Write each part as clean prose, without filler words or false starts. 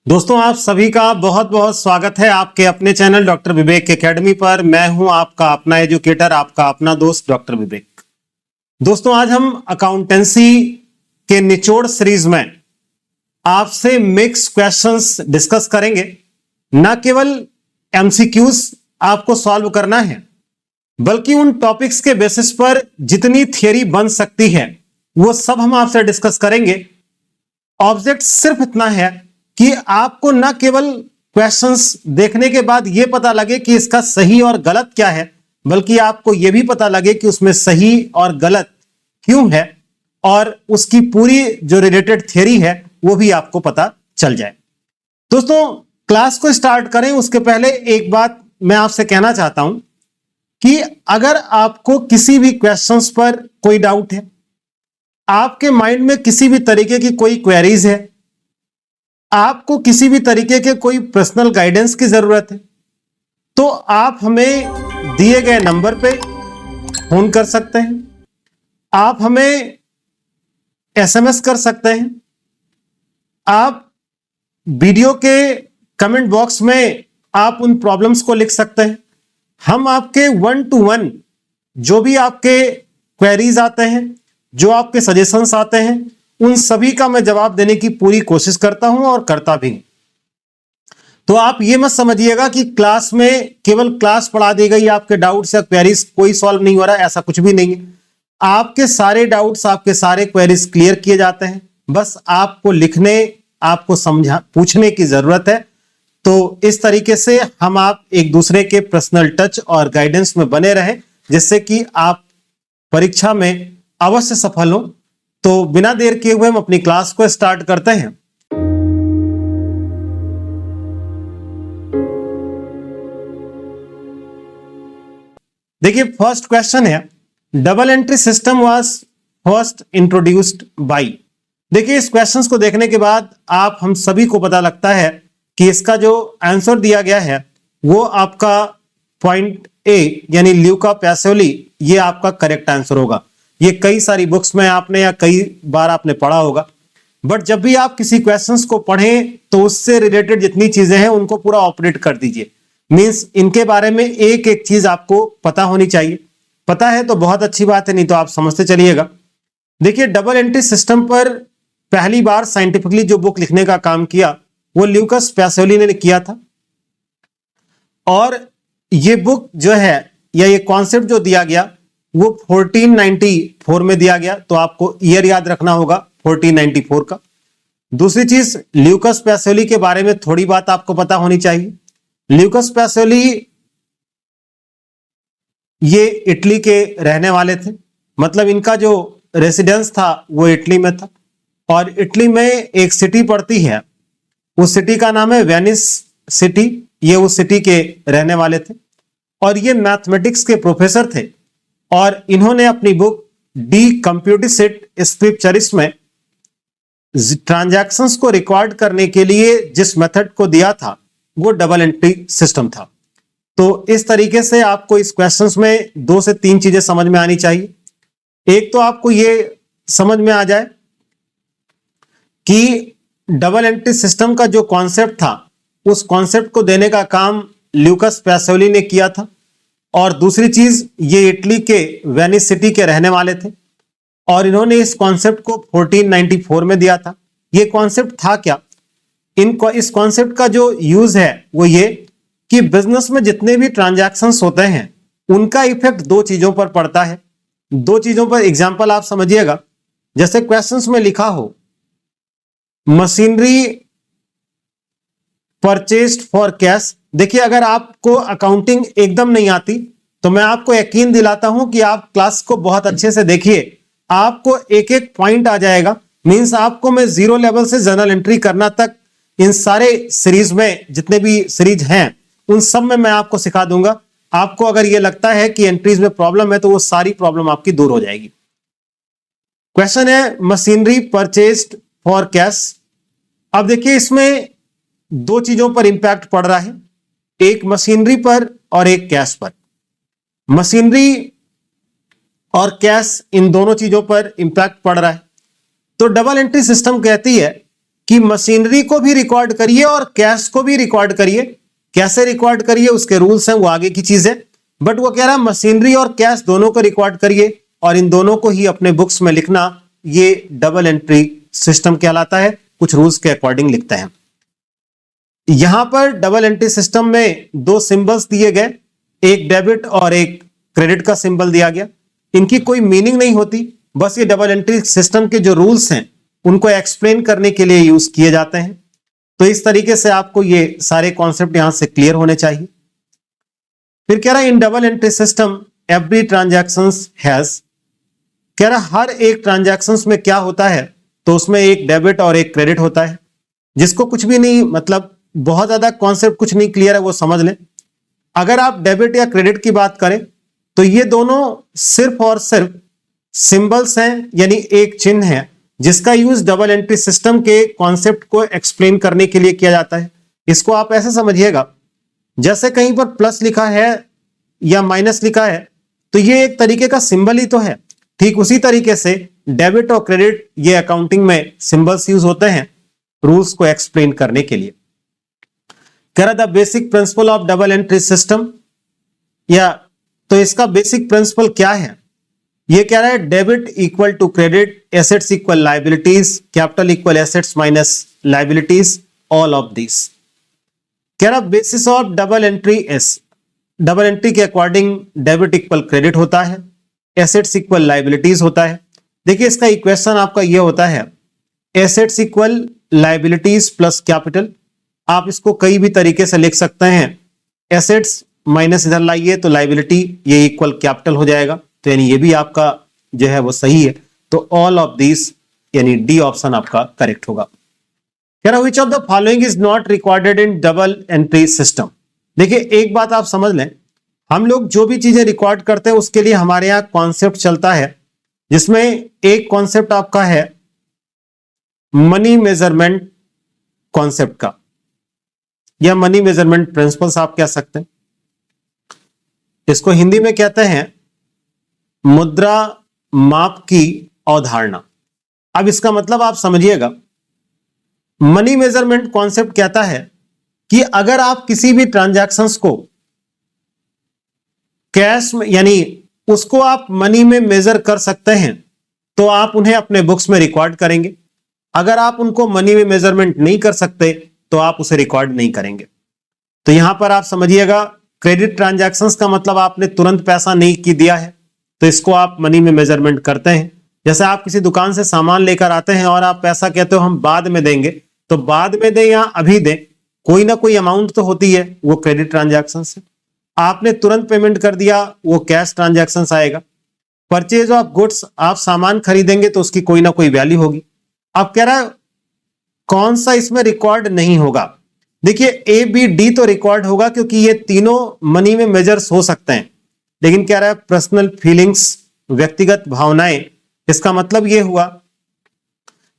दोस्तों आप सभी का बहुत बहुत स्वागत है आपके अपने चैनल डॉक्टर विवेक एकेडमी पर। मैं हूं आपका अपना एजुकेटर, आपका अपना दोस्त डॉक्टर विवेक। दोस्तों आज हम अकाउंटेंसी के निचोड़ सीरीज में आपसे मिक्स क्वेश्चंस डिस्कस करेंगे। न केवल एमसीक्यूज आपको सॉल्व करना है, बल्कि उन टॉपिक्स के बेसिस पर जितनी थियरी बन सकती है वो सब हम आपसे डिस्कस करेंगे। ऑब्जेक्ट सिर्फ इतना है कि आपको न केवल क्वेश्चंस देखने के बाद यह पता लगे कि इसका सही और गलत क्या है, बल्कि आपको यह भी पता लगे कि उसमें सही और गलत क्यों है और उसकी पूरी जो रिलेटेड थ्योरी है वो भी आपको पता चल जाए। दोस्तों क्लास को स्टार्ट करें उसके पहले एक बात मैं आपसे कहना चाहता हूं कि अगर आपको किसी भी क्वेश्चंस पर कोई डाउट है, आपके माइंड में किसी भी तरीके की कोई क्वेरीज है, आपको किसी भी तरीके के कोई पर्सनल गाइडेंस की जरूरत है, तो आप हमें दिए गए नंबर पे फोन कर सकते हैं, आप हमें एसएमएस कर सकते हैं, आप वीडियो के कमेंट बॉक्स में आप उन प्रॉब्लम्स को लिख सकते हैं। हम आपके 1 to 1 जो भी आपके क्वेरीज आते हैं, जो आपके सजेशंस आते हैं, उन सभी का मैं जवाब देने की पूरी कोशिश करता हूं और करता भी। तो आप ये मत समझिएगा कि क्लास में केवल क्लास पढ़ा दी गई, आपके डाउट्स या क्वेरीज कोई सॉल्व नहीं हो रहा है, ऐसा कुछ भी नहीं है। आपके सारे डाउट्स, आपके सारे क्वेरीज क्लियर किए जाते हैं। बस आपको लिखने, आपको पूछने की जरूरत है। तो इस तरीके से हम आप एक दूसरे के पर्सनल टच और गाइडेंस में बने रहें, जिससे कि आप परीक्षा में अवश्य सफल हो। तो बिना देर किए हुए हम अपनी क्लास को स्टार्ट करते हैं। देखिए फर्स्ट क्वेश्चन है, double entry system was first introduced by. देखिए इस क्वेश्चन को देखने के बाद आप हम सभी को पता लगता है कि इसका जो आंसर दिया गया है वो आपका पॉइंट ए यानी ल्यूका पैसियोली, ये आपका करेक्ट आंसर होगा। ये कई सारी बुक्स में आपने या कई बार आपने पढ़ा होगा, बट जब भी आप किसी क्वेश्चंस को पढ़ें तो उससे रिलेटेड जितनी चीजें हैं उनको पूरा ऑपरेट कर दीजिए। मींस इनके बारे में एक एक चीज आपको पता होनी चाहिए। पता है तो बहुत अच्छी बात है, नहीं तो आप समझते चलिएगा। देखिए डबल एंट्री सिस्टम पर पहली बार साइंटिफिकली जो बुक लिखने का काम किया वो ल्यूकस पैसियोली ने किया था। और ये बुक जो है या ये कॉन्सेप्ट जो दिया गया वो 1494 में दिया गया। तो आपको ईयर याद रखना होगा 1494 का। दूसरी चीज, ल्यूकस पैसियोली के बारे में थोड़ी बात आपको पता होनी चाहिए। ल्यूकस पैसियोली ये इटली के रहने वाले थे, मतलब इनका जो रेसिडेंस था वो इटली में था। और इटली में एक सिटी पड़ती है, उस सिटी का नाम है वेनिस सिटी। ये उस सिटी के रहने वाले थे और ये मैथमेटिक्स के प्रोफेसर थे। और इन्होंने अपनी बुक डी कंप्यूटिसेट स्क्रिप्चरिस में ट्रांजैक्शंस को रिकॉर्ड करने के लिए जिस मेथड को दिया था वो डबल एंट्री सिस्टम था। तो इस तरीके से आपको इस क्वेश्चंस में 2 से 3 चीजें समझ में आनी चाहिए। एक तो आपको ये समझ में आ जाए कि डबल एंट्री सिस्टम का जो कॉन्सेप्ट था उस कॉन्सेप्ट को देने का काम ल्यूकस पैसियोली ने किया था। और दूसरी चीज, ये इटली के वेनिस सिटी के रहने वाले थे और इन्होंने इस कॉन्सेप्ट को 1494 में दिया था। ये कॉन्सेप्ट था क्या? इस कॉन्सेप्ट का जो यूज है वो ये कि बिजनेस में जितने भी ट्रांजैक्शंस होते हैं उनका इफेक्ट 2 चीजों पर पड़ता है। 2 चीजों पर एग्जांपल आप समझिएगा। जैसे क्वेश्चंस में लिखा हो मशीनरी परचेस्ड फॉर कैश। देखिए अगर आपको अकाउंटिंग एकदम नहीं आती तो मैं आपको यकीन दिलाता हूं कि आप क्लास को बहुत अच्छे से देखिए, आपको एक एक पॉइंट आ जाएगा। मींस आपको मैं 0 लेवल से जर्नल एंट्री करना तक इन सारे सीरीज में, जितने भी सीरीज हैं उन सब में मैं आपको सिखा दूंगा। आपको अगर यह लगता है कि एंट्रीज में प्रॉब्लम है तो वो सारी प्रॉब्लम आपकी दूर हो जाएगी। क्वेश्चन है मशीनरी परचेस्ड फॉर कैश। अब देखिए इसमें 2 चीजों पर इंपैक्ट पड़ रहा है, एक मशीनरी पर और एक कैश पर। मशीनरी और कैश इन दोनों चीजों पर इंपैक्ट पड़ रहा है। तो डबल एंट्री सिस्टम कहती है कि मशीनरी को भी रिकॉर्ड करिए और कैश को भी रिकॉर्ड करिए। कैसे रिकॉर्ड करिए उसके रूल्स हैं, वो आगे की चीज है, बट वो कह रहा है मशीनरी और कैश दोनों को रिकॉर्ड करिए और इन दोनों को ही अपने बुक्स में लिखना। ये डबल एंट्री सिस्टम कहलाता है, कुछ रूल्स के अकॉर्डिंग लिखते हैं। यहां पर डबल एंट्री सिस्टम में दो सिंबल्स दिए गए, एक डेबिट और एक क्रेडिट का सिंबल दिया गया। इनकी कोई मीनिंग नहीं होती, बस ये डबल एंट्री सिस्टम के जो रूल्स हैं उनको एक्सप्लेन करने के लिए यूज किए जाते हैं। तो इस तरीके से आपको ये सारे कॉन्सेप्ट यहां से क्लियर होने चाहिए। फिर कह रहा है in double entry system every transactions has, कह रहा हर एक ट्रांजैक्शंस में क्या होता है, तो उसमें एक डेबिट और एक क्रेडिट होता है। जिसको कुछ भी नहीं, मतलब बहुत ज्यादा कॉन्सेप्ट कुछ नहीं क्लियर है वो समझ लें। अगर आप डेबिट या क्रेडिट की बात करें तो ये दोनों सिर्फ और सिर्फ सिंबल्स हैं, यानी एक चिन्ह है जिसका यूज डबल एंट्री सिस्टम के कॉन्सेप्ट को एक्सप्लेन करने के लिए किया जाता है। इसको आप ऐसे समझिएगा, जैसे कहीं पर प्लस लिखा है या माइनस लिखा है तो ये एक तरीके का सिंबल ही तो है। ठीक उसी तरीके से डेबिट और क्रेडिट ये अकाउंटिंग में सिंबल्स यूज होते हैं रूल्स को एक्सप्लेन करने के लिए। कह रहा the basic principle of double entry system, या तो इसका बेसिक प्रिंसिपल क्या है, ये कह रहा है debit equal to credit, assets equal liabilities, capital equal assets minus liabilities, all of this. कह रहा basis of double entries, double entry के अकॉर्डिंग डेबिट इक्वल क्रेडिट होता है, एसेट्स इक्वल लाइबिलिटीज होता है। देखिए इसका इक्वेशन आपका ये होता है assets equal liabilities plus capital. आप इसको कई भी तरीके से लिख सकते हैं। एसेट्स माइनस इधर लाइए तो लाइबिलिटी ये इक्वल कैपिटल हो जाएगा, तो यानी ये भी आपका जो है वो सही है। तो ऑल ऑफ दिस यानी डी ऑप्शन आपका करेक्ट होगा। कह रहा which of the following is not recorded in double entry system. देखिए एक बात आप समझ लें, हम लोग जो भी चीजें रिकॉर्ड करते हैं उसके लिए हमारे यहां कॉन्सेप्ट चलता है, जिसमें एक कॉन्सेप्ट आपका है मनी मेजरमेंट कॉन्सेप्ट का, या मनी मेजरमेंट प्रिंसिपल्स आप कह सकते हैं। इसको हिंदी में कहते हैं मुद्रा माप की अवधारणा। अब इसका मतलब आप समझिएगा, मनी मेजरमेंट कॉन्सेप्ट कहता है कि अगर आप किसी भी ट्रांजैक्शंस को कैश में, यानी उसको आप मनी में मेजर कर सकते हैं, तो आप उन्हें अपने बुक्स में रिकॉर्ड करेंगे। अगर आप उनको मनी में मेजरमेंट नहीं कर सकते तो आप उसे रिकॉर्ड नहीं करेंगे। तो यहां पर आप समझिएगा, क्रेडिट ट्रांजैक्शंस का मतलब आपने तुरंत पैसा नहीं की दिया है, तो इसको आप मनी में मेजरमेंट करते हैं। जैसे आप किसी दुकान से सामान लेकर आते हैं और आप पैसा कहते हो हम बाद में देंगे, तो बाद में दें या अभी दें, कोई ना कोई अमाउंट तो होती है, वो क्रेडिट ट्रांजैक्शन है। आपने तुरंत पेमेंट कर दिया, वो कैश ट्रांजैक्शन आएगा। परचेज ऑफ गुड्स, आप सामान खरीदेंगे तो उसकी कोई ना कोई वैल्यू होगी। अब कह रहा है कौन सा इसमें रिकॉर्ड नहीं होगा। देखिए ए बी डी तो रिकॉर्ड होगा क्योंकि ये तीनों मनी में मेजर्स हो सकते हैं, लेकिन कह रहा है पर्सनल फीलिंग्स, व्यक्तिगत भावनाएं, इसका मतलब ये हुआ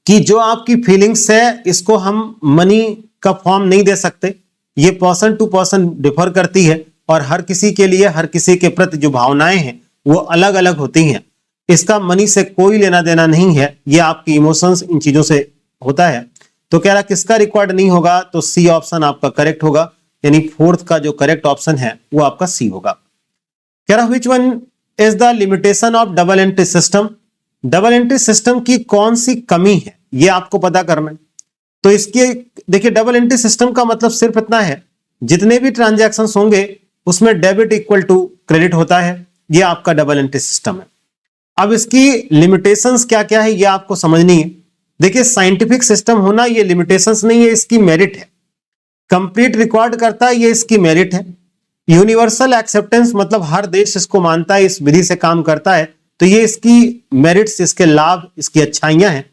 कि जो आपकी फीलिंग्स है इसको हम मनी का फॉर्म नहीं दे सकते। ये पर्सन टू पर्सन डिफर करती है और हर किसी के लिए, हर किसी के प्रति जो भावनाएं हैं वो अलग अलग होती हैं। इसका मनी से कोई लेना देना नहीं है, ये आपकी इमोशंस, इन चीजों से होता है। तो कह रहा किसका रिकॉर्ड नहीं होगा, तो सी ऑप्शन आपका करेक्ट होगा, यानी फोर्थ का जो करेक्ट ऑप्शन है वो आपका सी होगा। कह रहा which one is the limitation of double entry system. Double entry system की कौन सी कमी है ये आपको पता करना है। तो इसके देखिए डबल एंट्री सिस्टम का मतलब सिर्फ इतना है, जितने भी ट्रांजैक्शन होंगे उसमें डेबिट इक्वल टू क्रेडिट होता है, ये आपका डबल एंट्री सिस्टम है। अब इसकी लिमिटेशंस क्या क्या है ये आपको समझनी है। देखिए साइंटिफिक सिस्टम होना ये लिमिटेशंस नहीं है, इसकी मेरिट है। कंप्लीट रिकॉर्ड करता है, ये इसकी मेरिट है। यूनिवर्सल एक्सेप्टेंस मतलब हर देश इसको मानता है, इस विधि से काम करता है, तो ये इसकी मेरिट्स, इसके लाभ, इसकी अच्छाइयां हैं।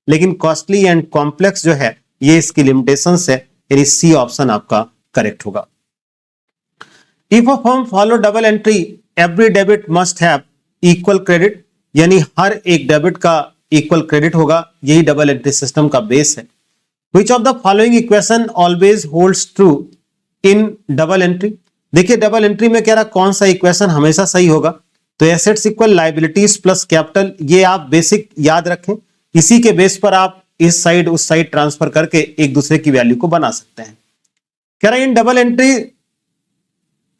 लेकिन कॉस्टली एंड कॉम्प्लेक्स जो है ये इसकी लिमिटेशंस है, यानी सी ऑप्शन आपका करेक्ट होगा। If a firm follow double entry every debit must have equal credit, यानी हर एक डेबिट का इक्वल क्रेडिट होगा, यही डबल एंट्री सिस्टम का बेस है। Which of the following equation always holds true in double entry. देखिए double entry में कह रहा कौन सा इक्वेशन हमेशा सही होगा, तो assets equal liabilities plus capital, ये आप बेसिक याद रखें, इसी के बेस पर आप इस साइड उस साइड ट्रांसफर करके एक दूसरे की वैल्यू को बना सकते हैं। कह रहा है in double entry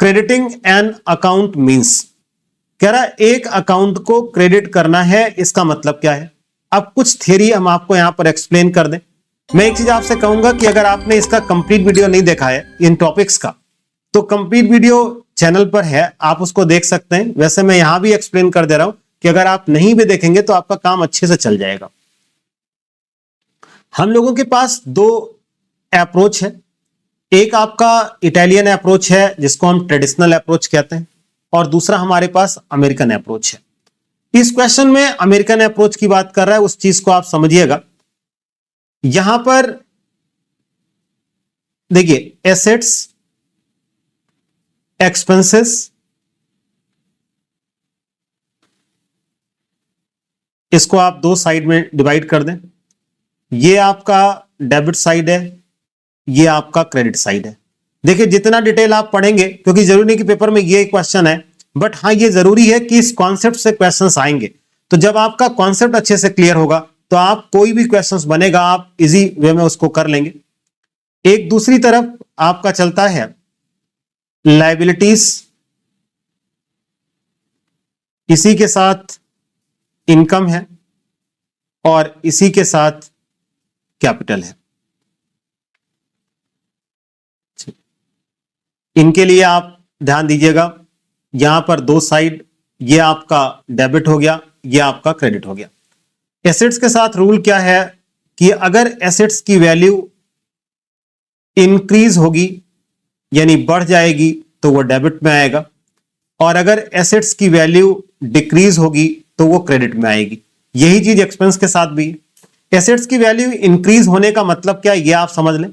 crediting an account means, कह रहा है एक अकाउंट को क्रेडिट करना है, इसका मतलब क्या है। अब कुछ थ्योरी हम आपको यहां पर एक्सप्लेन कर दें। मैं एक चीज आपसे कहूंगा कि अगर आपने इसका कंप्लीट वीडियो नहीं देखा है इन टॉपिक्स का, तो कंप्लीट वीडियो चैनल पर है, आप उसको देख सकते हैं। वैसे मैं यहां भी एक्सप्लेन कर दे रहा हूं कि अगर आप नहीं भी देखेंगे तो आपका काम अच्छे से चल जाएगा। हम लोगों के पास दो अप्रोच है, एक आपका इटालियन अप्रोच है जिसको हम ट्रेडिशनल अप्रोच कहते हैं, और दूसरा हमारे पास अमेरिकन अप्रोच है। इस क्वेश्चन में अमेरिकन अप्रोच की बात कर रहा है, उस चीज को आप समझिएगा। यहां पर देखिए एसेट्स, एक्सपेंसेस, इसको आप दो साइड में डिवाइड कर दें। ये आपका डेबिट साइड है, ये आपका क्रेडिट साइड है। देखिए जितना डिटेल आप पढ़ेंगे, क्योंकि जरूरी नहीं कि पेपर में ये क्वेश्चन है, बट हाँ ये जरूरी है कि इस कॉन्सेप्ट से क्वेश्चंस आएंगे। तो जब आपका कॉन्सेप्ट अच्छे से क्लियर होगा तो आप कोई भी क्वेश्चंस बनेगा आप इजी वे में उसको कर लेंगे। एक दूसरी तरफ आपका चलता है लायबिलिटीज, इसी के साथ इनकम है और इसी के साथ कैपिटल है। इनके लिए आप ध्यान दीजिएगा, यहां पर दो साइड, ये आपका डेबिट हो गया, ये आपका क्रेडिट हो गया। एसेट्स के साथ रूल क्या है कि अगर एसेट्स की वैल्यू इंक्रीज होगी यानी बढ़ जाएगी तो वो डेबिट में आएगा, और अगर एसेट्स की वैल्यू डिक्रीज होगी तो वो क्रेडिट में आएगी। यही चीज एक्सपेंस के साथ भी है। एसेट्स की वैल्यू इंक्रीज होने का मतलब क्या है ये आप समझ लें।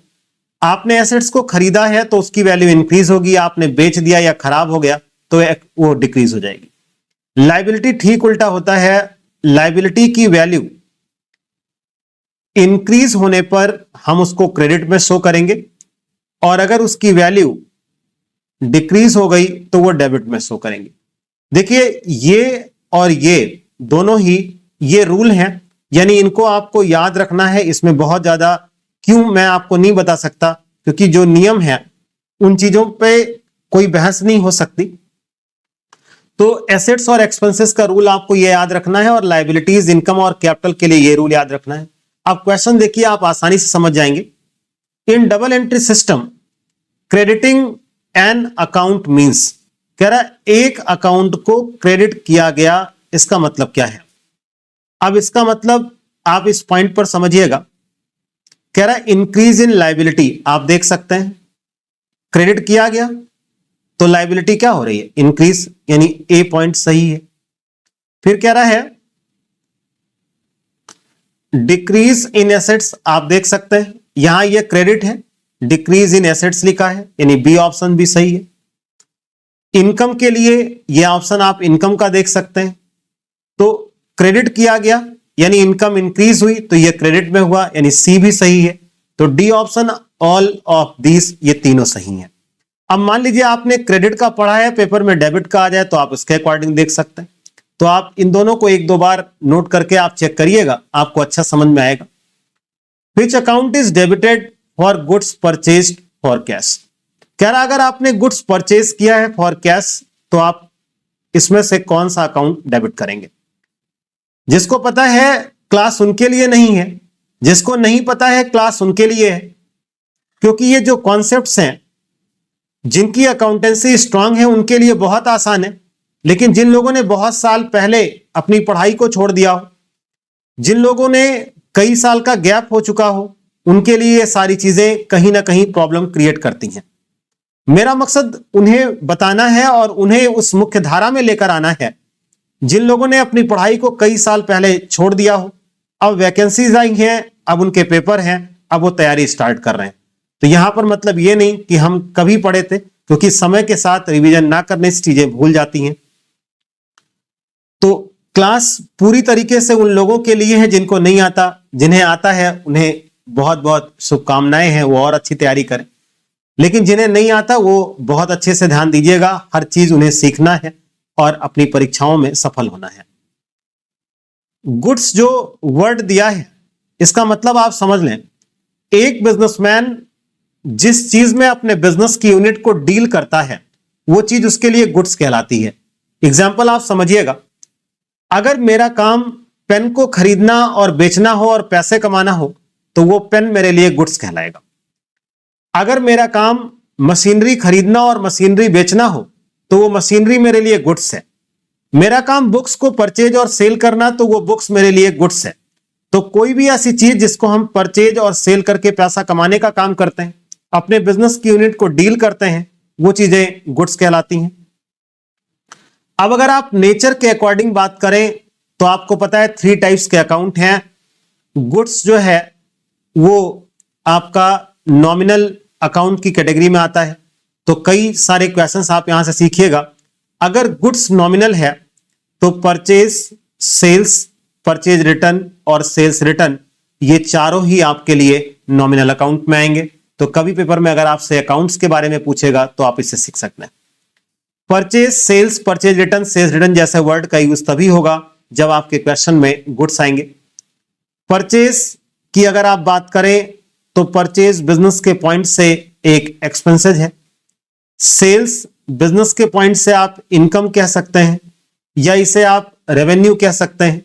आपने एसेट्स को खरीदा है तो उसकी वैल्यू इंक्रीज होगी, आपने बेच दिया या खराब हो गया तो वो डिक्रीज हो जाएगी। लायबिलिटी ठीक उल्टा होता है, लायबिलिटी की वैल्यू इंक्रीज होने पर हम उसको क्रेडिट में शो करेंगे, और अगर उसकी वैल्यू डिक्रीज हो गई तो वो डेबिट में शो करेंगे। देखिए ये और ये दोनों ही ये रूल हैं, यानी इनको आपको याद रखना है। इसमें बहुत ज्यादा क्यों मैं आपको नहीं बता सकता, क्योंकि जो नियम है उन चीजों पे कोई बहस नहीं हो सकती। तो एसेट्स और एक्सपेंसेस का रूल आपको ये याद रखना है, और लायबिलिटीज, इनकम और कैपिटल के लिए ये रूल याद रखना है। आप क्वेश्चन देखिए, आप आसानी से समझ जाएंगे। In double entry system crediting an account means, कह रहा है एक अकाउंट को क्रेडिट किया गया, इसका मतलब क्या है। अब इसका मतलब आप इस पॉइंट पर समझिएगा। कह रहा है इंक्रीज इन लायबिलिटी, आप देख सकते हैं क्रेडिट किया गया तो लायबिलिटी क्या हो रही है, इंक्रीज, यानी ए पॉइंट सही है। फिर कह रहा है डिक्रीज इन एसेट्स, आप देख सकते हैं यहां ये क्रेडिट है, डिक्रीज इन एसेट्स लिखा है, यानी बी ऑप्शन भी सही है। इनकम के लिए ये ऑप्शन आप इनकम का देख सकते हैं, तो क्रेडिट किया गया यानी इनकम इंक्रीज हुई तो ये क्रेडिट में हुआ, यानी सी भी सही है। तो D option, all of this, ये तीनों सही हैं। अब मान लीजिए आपने क्रेडिट का पढ़ा है, पेपर में डेबिट का आ जाए तो आप उसके अकॉर्डिंग देख सकते हैं। तो आप इन दोनों को एक दो बार नोट करके आप चेक करिएगा, आपको अच्छा समझ में आएगा। विच account is debited for goods purchased for cash, कह रहा अगर आपने गुड्स परचेज किया है फॉर कैश तो आप इसमें से कौन सा अकाउंट डेबिट करेंगे। जिसको पता है क्लास उनके लिए नहीं है, जिसको नहीं पता है क्लास उनके लिए है, क्योंकि ये जो कॉन्सेप्ट्स हैं जिनकी अकाउंटेंसी स्ट्रांग है उनके लिए बहुत आसान है, लेकिन जिन लोगों ने बहुत साल पहले अपनी पढ़ाई को छोड़ दिया हो, जिन लोगों ने कई साल का गैप हो चुका हो, उनके लिए ये सारी चीजें कहीं ना कहीं प्रॉब्लम क्रिएट करती हैं। मेरा मकसद उन्हें बताना है और उन्हें उस मुख्य धारा में लेकर आना है जिन लोगों ने अपनी पढ़ाई को कई साल पहले छोड़ दिया हो, अब वैकेंसीज आई हैं, अब उनके पेपर हैं, अब वो तैयारी स्टार्ट कर रहे हैं। तो यहां पर मतलब ये नहीं कि हम कभी पढ़े थे, क्योंकि समय के साथ रिवीजन ना करने से चीजें भूल जाती हैं। तो क्लास पूरी तरीके से उन लोगों के लिए है जिनको नहीं आता, जिन्हें आता है उन्हें बहुत बहुत शुभकामनाएं हैं, वो और अच्छी तैयारी करें। लेकिन जिन्हें नहीं आता वो बहुत अच्छे से ध्यान दीजिएगा, हर चीज उन्हें सीखना है और अपनी परीक्षाओं में सफल होना है। गुड्स जो वर्ड दिया है इसका मतलब आप समझ लें, एक बिजनेसमैन जिस चीज में अपने बिजनेस की यूनिट को डील करता है वो चीज उसके लिए गुड्स कहलाती है। एग्जाम्पल आप समझिएगा, अगर मेरा काम पेन को खरीदना और बेचना हो और पैसे कमाना हो तो वो पेन मेरे लिए गुड्स कहलाएगा। अगर मेरा काम मशीनरी खरीदना और मशीनरी बेचना हो तो वो मशीनरी मेरे लिए गुड्स है। मेरा काम बुक्स को परचेज और सेल करना तो वो बुक्स मेरे लिए गुड्स है। तो कोई भी ऐसी चीज जिसको हम परचेज और सेल करके पैसा कमाने का काम करते हैं, अपने बिजनेस की यूनिट को डील करते हैं, वो चीजें गुड्स कहलाती हैं। अब अगर आप नेचर के अकॉर्डिंग बात करें तो आपको पता है 3 टाइप्स के अकाउंट हैं। गुड्स जो है वो आपका नॉमिनल अकाउंट की कैटेगरी में आता है। तो कई सारे क्वेश्चंस आप यहां से सीखिएगा। अगर गुड्स नॉमिनल है तो परचेज, सेल्स, परचेज रिटर्न और सेल्स रिटर्न, ये चारों ही आपके लिए नॉमिनल अकाउंट में आएंगे। तो कभी पेपर में अगर आपसे अकाउंट्स के बारे में पूछेगा तो आप इससे सीख सकते हैं। Purchase, sales, purchase return, sales return जैसे वर्ड का यूज तभी होगा जब आपके क्वेश्चन में गुड्स आएंगे। परचेज की अगर आप बात करें तो परचेज बिजनेस के पॉइंट से एक एक्सपेंसेज है। सेल्स बिजनेस के पॉइंट से आप इनकम कह सकते हैं, या इसे आप रेवेन्यू कह सकते हैं,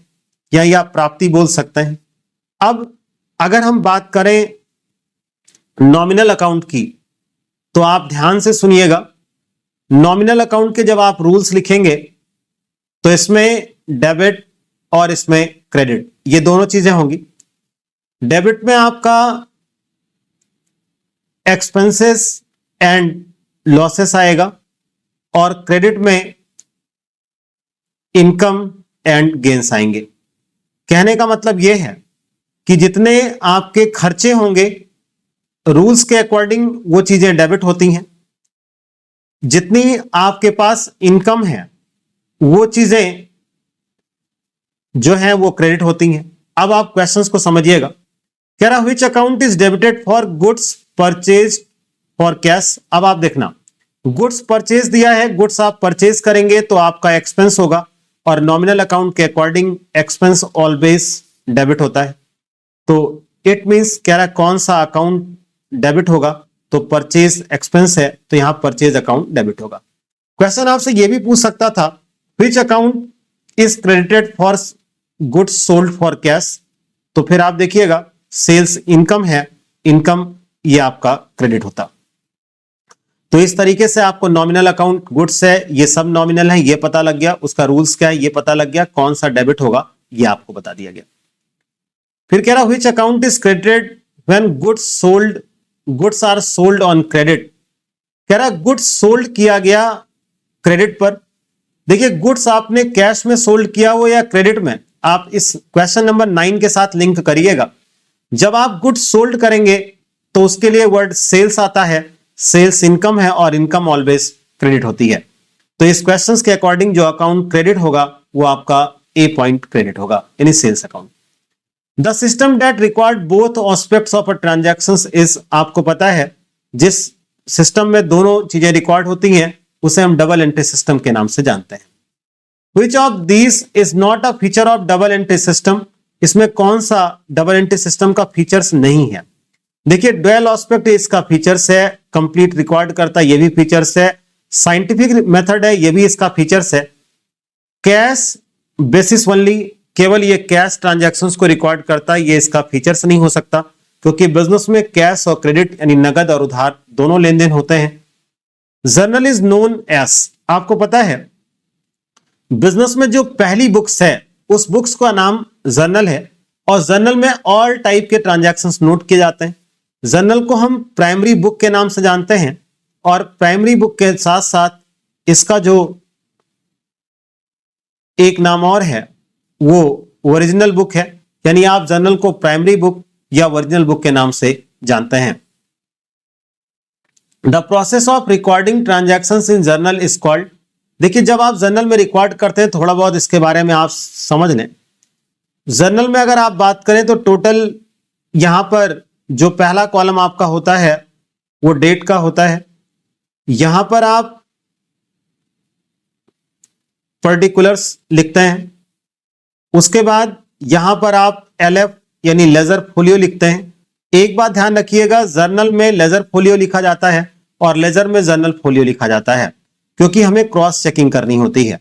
या ये आप प्राप्ति बोल सकते हैं। अब अगर हम बात करें नॉमिनल अकाउंट की तो आप ध्यान से सुनिएगा। नॉमिनल अकाउंट के जब आप रूल्स लिखेंगे तो इसमें डेबिट और इसमें क्रेडिट, ये दोनों चीजें होंगी। डेबिट में आपका एक्सपेंसेस एंड लॉसेस आएगा और क्रेडिट में इनकम एंड गेन्स आएंगे। कहने का मतलब यह है कि जितने आपके खर्चे होंगे रूल्स के अकॉर्डिंग वो चीजें डेबिट होती हैं, जितनी आपके पास इनकम है वो चीजें जो है वो क्रेडिट होती हैं। अब आप क्वेश्चंस को समझिएगा। कह रहा which account is debited for goods purchase for cash. अब आप देखना, गुड्स परचेज दिया है, गुड्स आप परचेज करेंगे तो आपका एक्सपेंस होगा, और नॉमिनल अकाउंट के अकॉर्डिंग एक्सपेंस ऑलवेज डेबिट होता है। तो इट मींस कह रहा कौन सा अकाउंट डेबिट होगा, तो परचेज एक्सपेंस है तो यहां परचेज अकाउंट डेबिट होगा। क्वेश्चन आपसे यह भी पूछ सकता था which account is credited for goods sold for cash, तो फिर आप देखिएगा सेल्स इनकम है, इनकम ये आपका क्रेडिट होता। तो इस तरीके से आपको नॉमिनल अकाउंट गुड्स है, ये सब नॉमिनल है, ये पता लग गया, उसका रूल्स क्या है ये पता लग गया, कौन सा डेबिट होगा ये आपको बता दिया गया। फिर कह रहा which account is credited when goods are sold on credit. कह रहा गुड्स सोल्ड किया गया क्रेडिट पर। देखिए गुड्स आपने कैश में सोल्ड किया हो या क्रेडिट में, आप इस क्वेश्चन नंबर 9 के साथ लिंक करिएगा। जब आप गुड्स सोल्ड करेंगे तो उसके लिए वर्ड सेल्स आता है, सेल्स इनकम है और इनकम ऑलवेज क्रेडिट होती है। तो इस क्वेश्चंस के अकॉर्डिंग जो अकाउंट क्रेडिट होगा वो आपका ए पॉइंट क्रेडिट होगा, यानी sales account. The system that required both aspects of a transactions is, आपको पता है जिस सिस्टम में दोनों चीजें रिकॉर्ड होती हैं उसे हम डबल एंट्री सिस्टम के नाम से जानते हैं। Which of these is not a feature of double entry system? इसमें कौन सा डबल एंट्री सिस्टम का फीचर्स नहीं है? देखिए डुअल एस्पेक्ट इसका फीचर्स है, कंप्लीट रिकॉर्ड करता ये भी फीचर्स है, साइंटिफिक मेथड है ये भी इसका फीचर्स है, कैश बेसिस ओनली, केवल ये कैश ट्रांजैक्शंस को रिकॉर्ड करता है, ये इसका फीचर्स नहीं हो सकता, क्योंकि बिजनेस में कैश और क्रेडिट यानी नगद और उधार दोनों लेन देन होते हैं। जर्नल इज नोन एज, आपको पता है बिजनेस में जो पहली बुक्स है उस बुक्स का नाम जर्नल है, और जर्नल में ऑल टाइप के ट्रांजैक्शंस नोट किए जाते हैं। जर्नल को हम प्राइमरी बुक के नाम से जानते हैं, और प्राइमरी बुक के साथ साथ इसका जो एक नाम और है वो ओरिजिनल बुक है, यानी आप जर्नल को प्राइमरी बुक या ओरिजिनल बुक के नाम से जानते हैं। The process of recording transactions in journal is called, देखिए जब आप जर्नल में रिकॉर्ड करते हैं थोड़ा बहुत इसके बारे में आप समझ लें। जर्नल में अगर आप बात करें तो टोटल यहां पर जो पहला कॉलम आपका होता है वो डेट का होता है, यहां पर आप पर्टिकुलर्स लिखते हैं, उसके बाद यहां पर आप LF यानी लेजर फोलियो लिखते हैं। एक बात ध्यान रखिएगा, जर्नल में लेजर फोलियो लिखा जाता है और लेजर में जर्नल फोलियो लिखा जाता है, क्योंकि हमें क्रॉस चेकिंग करनी होती है।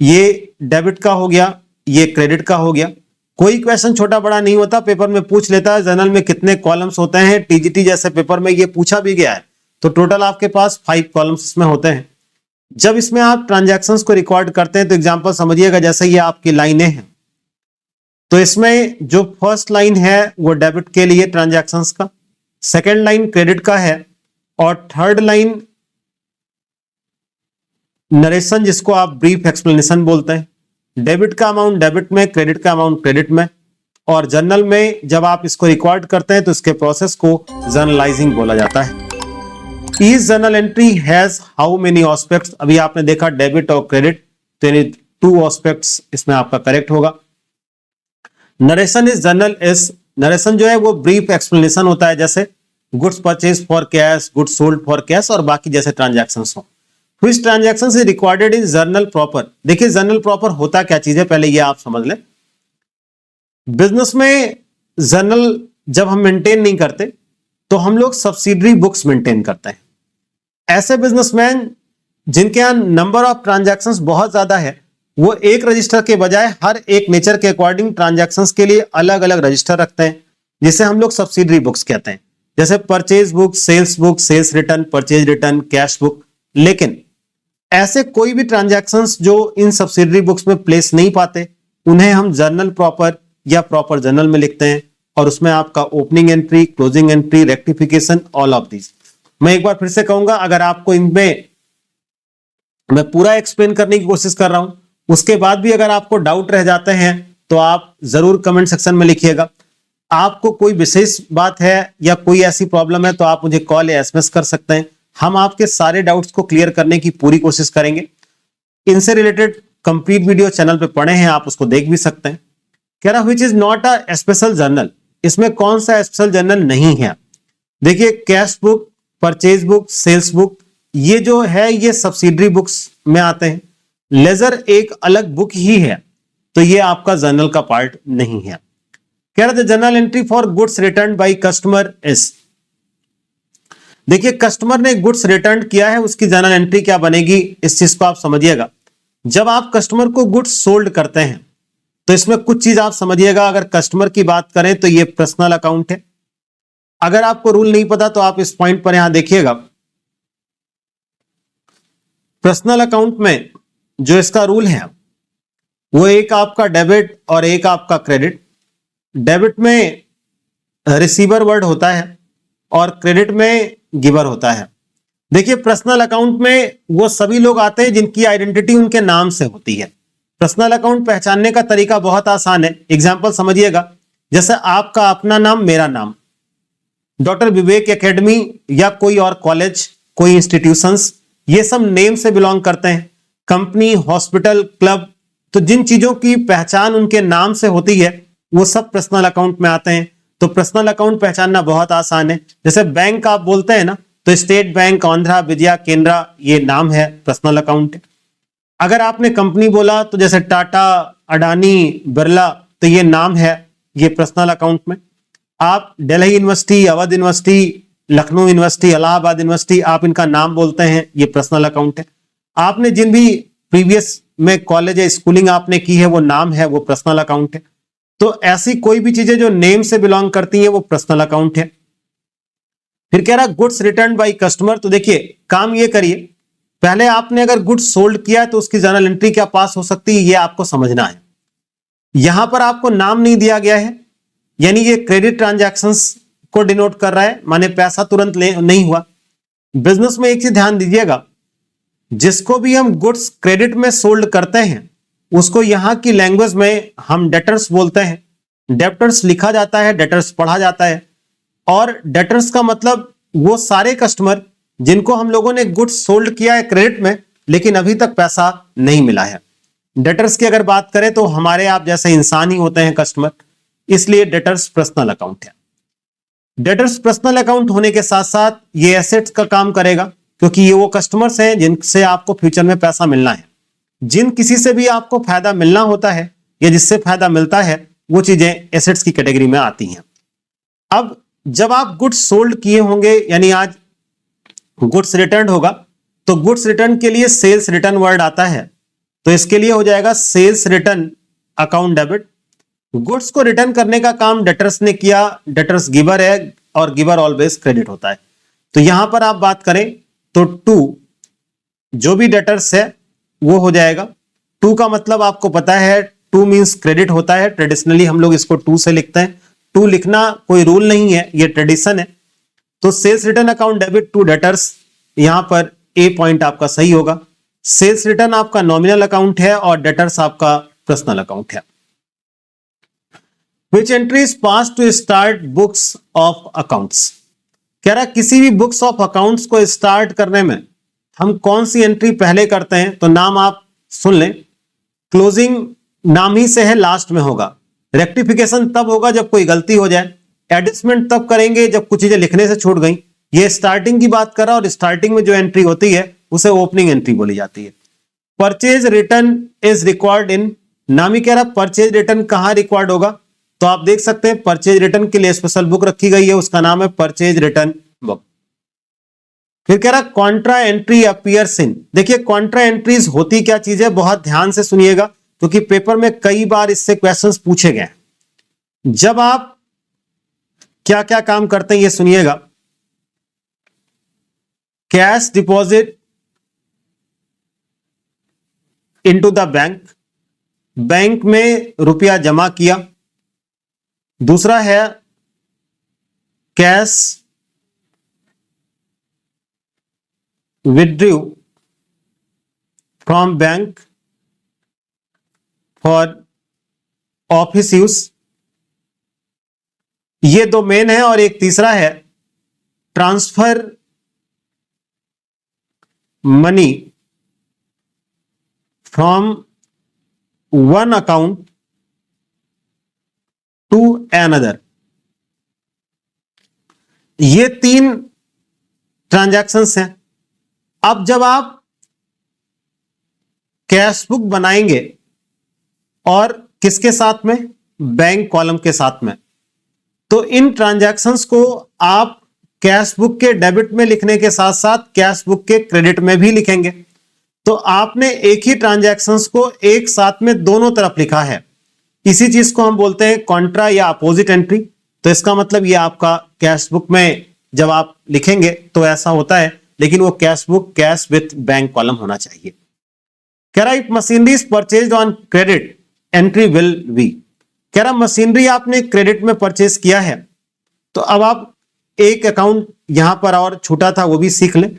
ये डेबिट का हो गया, ये क्रेडिट का हो गया। कोई क्वेश्चन छोटा बड़ा नहीं होता, पेपर में पूछ लेता है जर्नल में कितने कॉलम्स होते हैं। टीजीटी जैसे पेपर में ये पूछा भी गया है, तो टोटल आपके पास 5 कॉलम्स इसमें होते हैं। जब इसमें आप ट्रांजैक्शंस को रिकॉर्ड करते हैं तो एग्जांपल समझिएगा, जैसे ये आपकी लाइनें हैं, तो इसमें जो फर्स्ट लाइन है वो डेबिट के लिए ट्रांजैक्शंस का, सेकंड लाइन क्रेडिट का है, और थर्ड लाइन नरेशन, जिसको आप ब्रीफ एक्सप्लेनेशन बोलते हैं। डेबिट का अमाउंट डेबिट में, क्रेडिट का अमाउंट क्रेडिट में, और जर्नल में जब आप इसको रिकॉर्ड करते हैं तो इसके प्रोसेस को जर्नलाइजिंग बोला जाता है। Each journal entry has how many aspects, अभी आपने देखा डेबिट और क्रेडिट, तो यानी 2 ऑस्पेक्ट्स इसमें आपका करेक्ट होगा। Narration is journal is, narration जो है वो ब्रीफ एक्सप्लेनेशन होता है, जैसे goods purchase for cash, goods sold for cash, और बाकी जैसे ट्रांजैक्शंस हो। Which transactions is recorded in journal proper? देखिए journal proper होता क्या चीज है, पहले ये आप समझ लें। बिजनेस में जर्नल जब हम मेंटेन नहीं करते तो हम लोग सब्सिडरी बुक्स मेंटेन करते हैं। ऐसे बिजनेसमैन जिनके यहां नंबर ऑफ ट्रांजैक्शंस बहुत ज्यादा है, वो एक रजिस्टर के बजाय हर एक नेचर के अकॉर्डिंग ट्रांजैक्शंस के लिए अलग अलग रजिस्टर रखते हैं, जिसे हम लोग सब्सिडरी बुक्स कहते हैं। जैसे purchase book, sales return, purchase return, cash book. लेकिन ऐसे कोई भी ट्रांजैक्शंस जो इन सब्सिडरी बुक्स में प्लेस नहीं पाते, उन्हें हम जर्नल प्रॉपर या प्रॉपर जर्नल में लिखते हैं, और उसमें आपका opening entry, closing entry, rectification, all of this. मैं एक बार फिर से कहूंगा, अगर आपको इनमें मैं पूरा एक्सप्लेन करने की कोशिश कर रहा हूं, उसके बाद भी अगर आपको डाउट रह जाते हैं तो आप जरूर कमेंट सेक्शन में लिखिएगा। आपको कोई विशेष बात है या कोई ऐसी प्रॉब्लम है तो आप मुझे कॉल या एसएमएस कर सकते हैं। हम आपके सारे डाउट्स को क्लियर करने की पूरी कोशिश करेंगे। इनसे रिलेटेड कंप्लीट वीडियो चैनल पे पड़े हैं, आप उसको देख भी सकते हैं। कह रहा which is not a special journal, इसमें कौन सा स्पेशल जर्नल नहीं है। देखिए cash book, purchase book, sales book, ये जो है ये सब्सिडरी बुक्स में आते हैं। लेजर एक अलग बुक ही है, तो ये आपका जर्नल का पार्ट नहीं है। कह रहा था journal entry for goods return by customer is, देखिए कस्टमर ने गुड्स रिटर्न किया है, उसकी जर्नल एंट्री क्या बनेगी, इस चीज को आप समझिएगा। जब आप कस्टमर को गुड्स सोल्ड करते हैं तो इसमें कुछ चीज आप समझिएगा। अगर कस्टमर की बात करें तो ये पर्सनल अकाउंट है। अगर आपको रूल नहीं पता तो आप इस पॉइंट पर यहां देखिएगा। पर्सनल अकाउंट में जो इसका रूल है वो एक आपका डेबिट और एक आपका क्रेडिट। डेबिट में रिसीवर वर्ड होता है और क्रेडिट में गिवर होता है। देखिए पर्सनल अकाउंट में वो सभी लोग आते हैं जिनकी आइडेंटिटी उनके नाम से होती है। पर्सनल अकाउंट पहचानने का तरीका बहुत आसान है। एग्जांपल समझिएगा, जैसे आपका अपना नाम, मेरा नाम, डॉक्टर विवेक एकेडमी या कोई और कॉलेज, कोई इंस्टीट्यूशंस, ये सब नेम से बिलोंग करते हैं। कंपनी, हॉस्पिटल, क्लब, तो जिन चीजों की पहचान उनके नाम से होती है वो सब पर्सनल अकाउंट में आते हैं। तो पर्सनल अकाउंट पहचानना बहुत आसान है। जैसे बैंक आप बोलते हैं ना, तो स्टेट बैंक, आंध्रा, विजया, केनरा, ये नाम है, पर्सनल अकाउंट है। अगर आपने कंपनी बोला तो जैसे टाटा, अडानी, बिरला, तो ये नाम है, ये पर्सनल अकाउंट में। आप Delhi university, Awadh university, Lucknow university, Allahabad university, आप इनका नाम बोलते हैं, ये पर्सनल अकाउंट है। आपने जिन भी प्रीवियस में कॉलेज या स्कूलिंग आपने की है वो नाम है, वो पर्सनल अकाउंट है। तो ऐसी कोई भी चीजें जो नेम से बिलोंग करती हैं वो पर्सनल अकाउंट है। फिर कह रहा गुड्स रिटर्न बाय कस्टमर, तो देखिए काम ये करिए, पहले आपने अगर गुड्स सोल्ड किया है तो उसकी जर्नल एंट्री क्या पास हो सकती है, ये आपको समझना है। यहां पर आपको नाम नहीं दिया गया है, यानी ये क्रेडिट ट्रांजैक्शंस को डिनोट कर रहा है, माने पैसा तुरंत नहीं हुआ। बिजनेस में एक चीज ध्यान दीजिएगा, जिसको भी हम गुड्स क्रेडिट में सोल्ड करते हैं उसको यहां की लैंग्वेज में हम डेटर्स बोलते हैं। डेटर्स लिखा जाता है, डेटर्स पढ़ा जाता है, और डेटर्स का मतलब वो सारे कस्टमर जिनको हम लोगों ने गुड्स सोल्ड किया है क्रेडिट में लेकिन अभी तक पैसा नहीं मिला है। डेटर्स की अगर बात करें तो हमारे आप जैसे इंसान ही होते हैं कस्टमर, इसलिए डेटर्स पर्सनल अकाउंट है। डेटर्स पर्सनल अकाउंट होने के साथ साथ ये एसेट्स का काम करेगा, क्योंकि ये वो कस्टमर्स हैं जिनसे आपको फ्यूचर में पैसा मिलना है। जिन किसी से भी आपको फायदा मिलना होता है या जिससे फायदा मिलता है वो चीजें एसेट्स की कैटेगरी में आती हैं। अब जब आप गुड्स सोल्ड किए होंगे, यानी आज गुड्स रिटर्न होगा, तो गुड्स रिटर्न के लिए सेल्स रिटर्न वर्ड आता है, तो इसके लिए हो जाएगा sales return account debit. Goods को रिटर्न करने का काम डेटर्स ने किया, डेटर्स गिवर है और गिवर ऑलवेज क्रेडिट होता है। तो यहां पर आप बात करें तो टू, जो भी डेटर्स है वो हो जाएगा। टू का मतलब आपको पता है, टू मींस क्रेडिट होता है, ट्रेडिशनली हम लोग इसको टू से लिखते हैं। टू लिखना कोई रूल नहीं है, ये ट्रेडिशन है। तो sales return account debit to debtors, यहां पर ए पॉइंट आपका सही होगा। सेल्स रिटर्न आपका नॉमिनल अकाउंट है और डेटर्स आपका पर्सनल अकाउंट है। Which entry is passed to start books of accounts? कह रहा किसी भी बुक्स ऑफ अकाउंट्स को स्टार्ट करने में हम कौन सी एंट्री पहले करते हैं, तो नाम आप सुन लें। क्लोजिंग नाम ही से है, लास्ट में होगा। रेक्टिफिकेशन तब होगा जब कोई गलती हो जाए। एडजस्टमेंट तब करेंगे जब कुछ चीजें लिखने से छूट गई। ये स्टार्टिंग की बात कर रहा है और स्टार्टिंग में जो एंट्री होती है उसे ओपनिंग एंट्री बोली जाती है। Purchase return is required in, नाम ही कह रहा परचेज रिटर्न कहां रिक्वायर्ड होगा, तो आप देख सकते हैं परचेज रिटर्न के लिए स्पेशल बुक रखी गई है, उसका नाम है परचेज रिटर्न बुक। फिर कह रहा कॉन्ट्रा एंट्री अपीयर्स इन। देखिए कॉन्ट्रा एंट्रीज होती क्या चीज है, बहुत ध्यान से सुनिएगा क्योंकि पेपर में कई बार इससे क्वेश्चंस पूछे गए। जब आप क्या क्या काम करते हैं ये सुनिएगा। Cash deposit into the bank, bank में रुपया जमा किया। दूसरा है cash withdrew from bank for office use, ये दो मेन है। और एक तीसरा है transfer money from one account to another. ये तीन ट्रांजैक्शंस हैं। अब जब आप कैश बुक बनाएंगे और किसके साथ में, बैंक कॉलम के साथ में, तो इन ट्रांजैक्शंस को आप कैश बुक के डेबिट में लिखने के साथ साथ कैश बुक के क्रेडिट में भी लिखेंगे। तो आपने एक ही ट्रांजैक्शंस को एक साथ में दोनों तरफ लिखा है। इसी चीज को हम बोलते हैं कॉन्ट्रा या अपोजिट एंट्री। तो इसका मतलब ये आपका कैश बुक में जब आप लिखेंगे तो ऐसा होता है, लेकिन वो cash book cash with bank column होना चाहिए। कह रहा if machinery is purchased on credit entry will be, कह रहा मशीनरी आपने क्रेडिट में परचेज किया है। तो अब आप एक अकाउंट यहां पर और छूटा था वो भी सीख लें,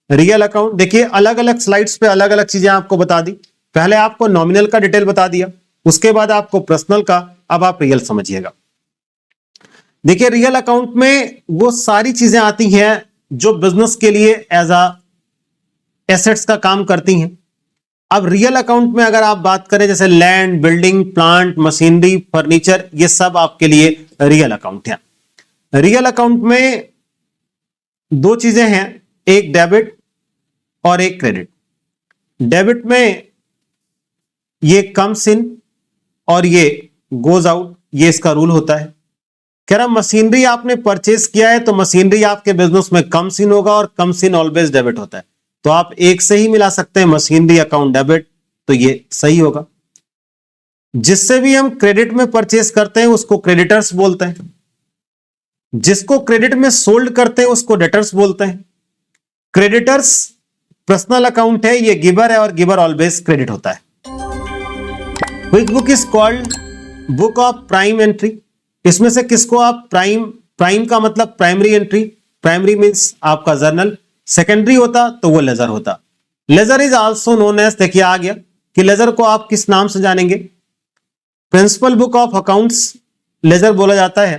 रियल अकाउंट। देखिए अलग अलग स्लाइड्स पे अलग अलग चीजें आपको बता दी। पहले आपको नॉमिनल का डिटेल बता दिया, उसके बाद आपको पर्सनल का, अब आप रियल समझिएगा। देखिए रियल अकाउंट में वो सारी चीजें आती हैं जो बिजनेस के लिए एज अ एसेट्स का काम करती हैं। अब रियल अकाउंट में अगर आप बात करें जैसे land, building, plant, machinery, furniture, ये सब आपके लिए रियल अकाउंट है। रियल अकाउंट में दो चीजें हैं, एक डेबिट और एक क्रेडिट। डेबिट में ये कम्स इन और ये गोज आउट, ये इसका रूल होता है। कह रहा मशीनरी आपने परचेज किया है तो मशीनरी आपके बिजनेस में कम्स इन होगा और कम्स इन ऑलवेज डेबिट होता है। तो आप एक से ही मिला सकते हैं मशीनरी अकाउंट डेबिट, तो ये सही होगा। जिससे भी हम क्रेडिट में परचेज करते हैं उसको क्रेडिटर्स बोलते हैं, जिसको क्रेडिट में सोल्ड करते हैं उसको डेटर्स बोलते हैं। क्रेडिटर्स पर्सनल अकाउंट है, ये गिवर है और गिवर ऑलवेज क्रेडिट होता है। Which book is called book of prime entry, इसमें से किसको आप प्राइम का मतलब प्राइमरी एंट्री, प्राइमरी मींस आपका जर्नल, सेकेंडरी होता तो वो लेजर होता। Ledger is also known as, देखिए आ गया कि लेजर को आप किस नाम से जानेंगे, principal book of accounts ledger बोला जाता है।